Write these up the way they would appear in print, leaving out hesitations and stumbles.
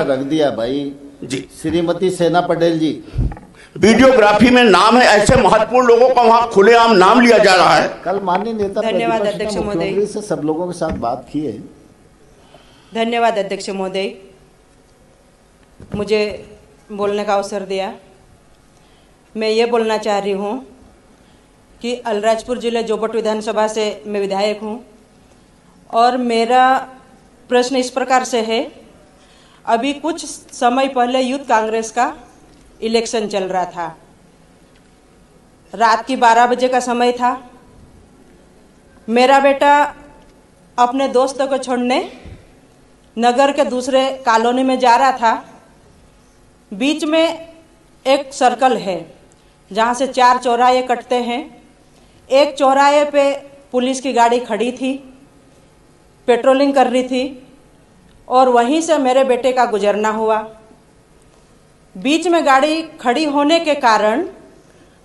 रख दिया भाई जी। श्रीमती सेना पटेल जी। वीडियोग्राफी में नाम है, ऐसे महत्वपूर्ण लोगों का वहां खुलेआम नाम लिया जा रहा है। कल माननीय नेता धन्यवाद प्रतिपक्ष अध्यक्ष ने महोदय। मुख्यमंत्री से सब लोगों के साथ बात की है। धन्यवाद अध्यक्ष महोदय, मुझे बोलने का अवसर दिया। मैं ये बोलना चाह रही हूँ कि अलीराजपुर जिले जोबट विधानसभा से मैं विधायक हूँ और मेरा प्रश्न इस प्रकार से है। अभी कुछ समय पहले यूथ कांग्रेस का इलेक्शन चल रहा था। रात की 12 बजे का समय था। मेरा बेटा अपने दोस्तों को छोड़ने नगर के दूसरे कॉलोनी में जा रहा था। बीच में एक सर्कल है जहाँ से 4 चौराहे कटते हैं। एक चौराहे पे पुलिस की गाड़ी खड़ी थी, पेट्रोलिंग कर रही थी और वहीं से मेरे बेटे का गुजरना हुआ। बीच में गाड़ी खड़ी होने के कारण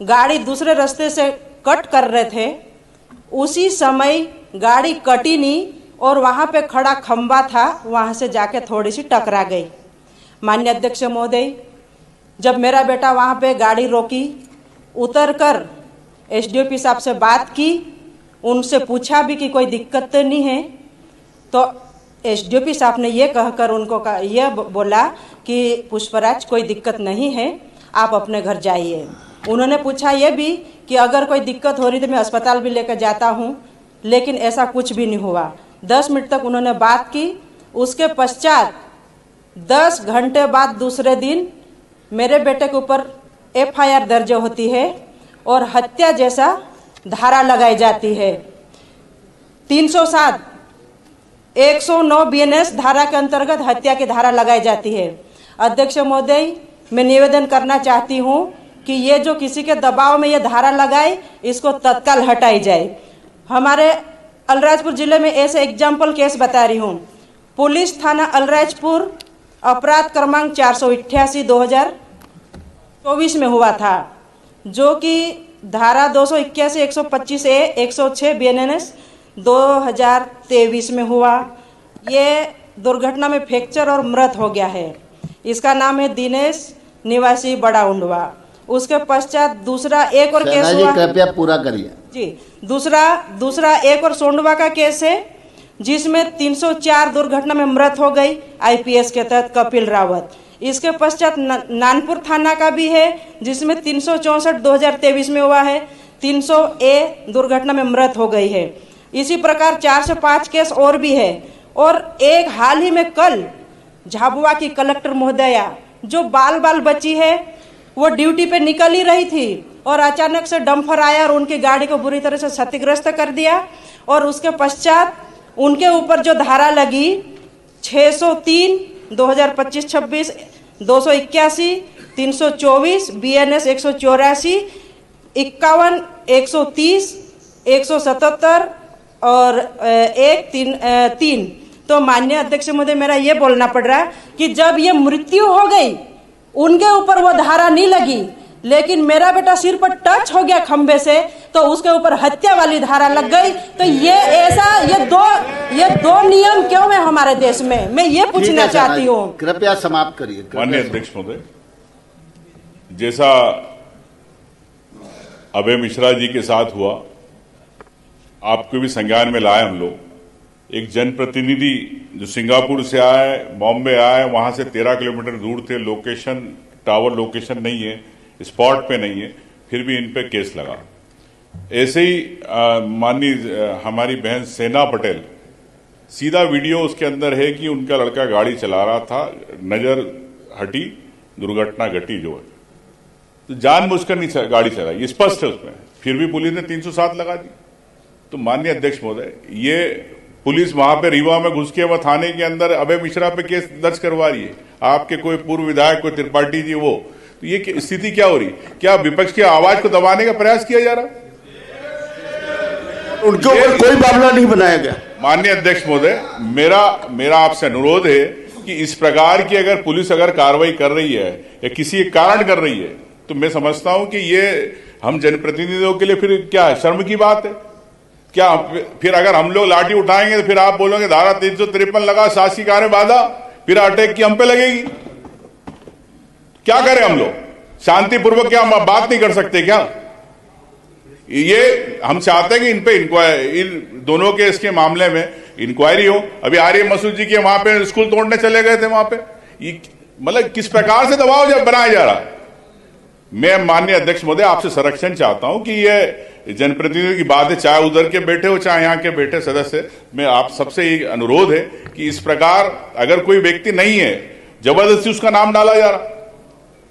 गाड़ी दूसरे रास्ते से कट कर रहे थे। उसी समय गाड़ी कटी नहीं और वहाँ पे खड़ा खंबा था, वहाँ से जाके थोड़ी सी टकरा गई। माननीय अध्यक्ष महोदय, जब मेरा बेटा वहाँ पे गाड़ी रोकी, उतरकर एसडीओपी साहब से बात की, उनसे पूछा भी कि कोई दिक्कत तो नहीं है, तो एसडीओपी साहब ने ये कहकर उनको ये बोला कि पुष्पराज कोई दिक्कत नहीं है, आप अपने घर जाइए। उन्होंने पूछा ये भी कि अगर कोई दिक्कत हो रही तो मैं अस्पताल भी लेकर जाता हूँ, लेकिन ऐसा कुछ भी नहीं हुआ। 10 मिनट तक उन्होंने बात की। उसके पश्चात 10 घंटे बाद दूसरे दिन मेरे बेटे के ऊपर एफआईआर दर्ज होती है और हत्या जैसा धारा लगाई जाती है। 307 109 बीएनएस धारा के अंतर्गत हत्या की धारा लगाई जाती है। अध्यक्ष महोदय, मैं निवेदन करना चाहती हूँ कि ये जो किसी के दबाव में ये धारा लगाए, इसको तत्काल हटाई जाए। हमारे अलीराजपुर जिले में ऐसे एग्जाम्पल केस बता रही हूँ। पुलिस थाना अलीराजपुर अपराध क्रमांक 488 2024 में हुआ था, जो कि धारा 281 125 ए 106 बीएनएस 2023 में हुआ। ये दुर्घटना में फ्रैक्चर और मृत हो गया है। इसका नाम है दिनेश निवासी बड़ा उंडवा। उसके पश्चात दूसरा एक और केस हुआ। कृपया पूरा करिए जी। दूसरा एक और सोंडवा का केस है, जिसमें 304 दुर्घटना में मृत हो गई आईपीएस के तहत कपिल रावत। इसके पश्चात नानपुर थाना का भी है, जिसमें 364 2023 में हुआ है, 300 ए दुर्घटना में मृत हो गई है। इसी प्रकार 4 से 5 केस और भी है। और एक हाल ही में कल झाबुआ की कलेक्टर महोदया जो बाल बची है, वो ड्यूटी पे निकल ही रही थी और अचानक से डंपर आया और उनकी गाड़ी को बुरी तरह से क्षतिग्रस्त कर दिया। और उसके पश्चात उनके ऊपर जो धारा लगी 603 2025-26 281 324 बीएनएस 184 51 130 177 और 1-3। तो माननीय अध्यक्ष महोदय, मेरा ये बोलना पड़ रहा है कि जब ये मृत्यु हो गई, उनके ऊपर वो धारा नहीं लगी, लेकिन मेरा बेटा सिर पर टच हो गया खंबे से, तो उसके ऊपर हत्या वाली धारा लग गई। तो ये दो नियम क्यों है हमारे देश में? मैं ये पूछना चाहती हूँ। कृपया समाप्त करिए। माननीय अध्यक्ष महोदय, जैसा अभय मिश्रा जी के साथ हुआ, आपको भी संज्ञान में लाए हम लोग। एक जनप्रतिनिधि जो सिंगापुर से आए, बॉम्बे आए, वहां से 13 किलोमीटर दूर थे, लोकेशन टावर लोकेशन नहीं है, स्पॉट पे नहीं है, फिर भी इन पे केस लगा। ऐसे ही माननीय हमारी बहन सेना पटेल, सीधा वीडियो उसके अंदर है कि उनका लड़का गाड़ी चला रहा था, नजर हटी, दुर्घटना घटी जो है, तो जानबूझकर नहीं गाड़ी चलाई, स्पष्ट है उसमें, फिर भी पुलिस ने 307 लगा दी। तो माननीय अध्यक्ष महोदय, ये पुलिस वहां पे रीवा में घुस के वह थाने के अंदर अभय मिश्रा पे केस दर्ज करवा रही है, आपके कोई पूर्व विधायक, कोई त्रिपाठी जी, वो तो ये स्थिति क्या हो रही? क्या विपक्ष की आवाज को दबाने का प्रयास किया जा रहा? उनके ऊपर कोई मामला नहीं बनाया गया। माननीय अध्यक्ष महोदय, मेरा आपसे अनुरोध है कि इस प्रकार की अगर पुलिस अगर कार्रवाई कर रही है या किसी कारण कर रही है, तो मैं समझता हूं कि ये हम जनप्रतिनिधियों के लिए फिर क्या है, शर्म की बात है क्या? फिर अगर हम लोग लाठी उठाएंगे तो फिर आप बोलोगे धारा 353 लगा, शासकीय कार्य बाधा, फिर अटैक की हम पे लगेगी। क्या करें हम लोग? शांतिपूर्वक क्या हम बात नहीं कर सकते क्या? ये हम चाहते हैं कि इन पे इन दोनों के इसके मामले में इंक्वायरी हो। अभी आर्य मसूद जी के वहां पे स्कूल तोड़ने चले गए थे, वहां पे मतलब किस प्रकार से दबाव जब बनाया जा रहा है। मैं माननीय अध्यक्ष महोदय आपसे संरक्षण चाहता हूं कि ये जनप्रतिनिधियों की बात है, चाहे उधर के बैठे हो चाहे यहाँ के बैठे सदस्य, मैं आप सबसे ये अनुरोध है कि इस प्रकार अगर कोई व्यक्ति नहीं है, जबरदस्ती उसका नाम डाला जा रहा,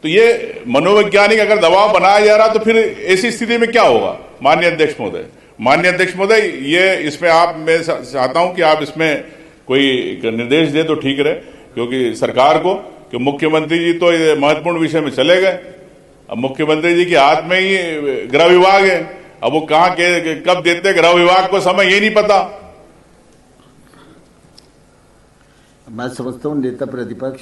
तो ये मनोवैज्ञानिक अगर दबाव बनाया जा रहा तो फिर ऐसी स्थिति में क्या होगा? माननीय अध्यक्ष महोदय, ये इसमें आप, मैं चाहता हूं कि आप इसमें कोई निर्देश दे तो ठीक रहे, क्योंकि सरकार को, कि मुख्यमंत्री जी तो ये महत्वपूर्ण विषय में चले गए। अब मुख्यमंत्री जी के हाथ में ही गृह विभाग है, अब वो कहां के कब देते गृह विभाग को समय, ये नहीं पता। मैं समझता हूँ नेता प्रतिपक्ष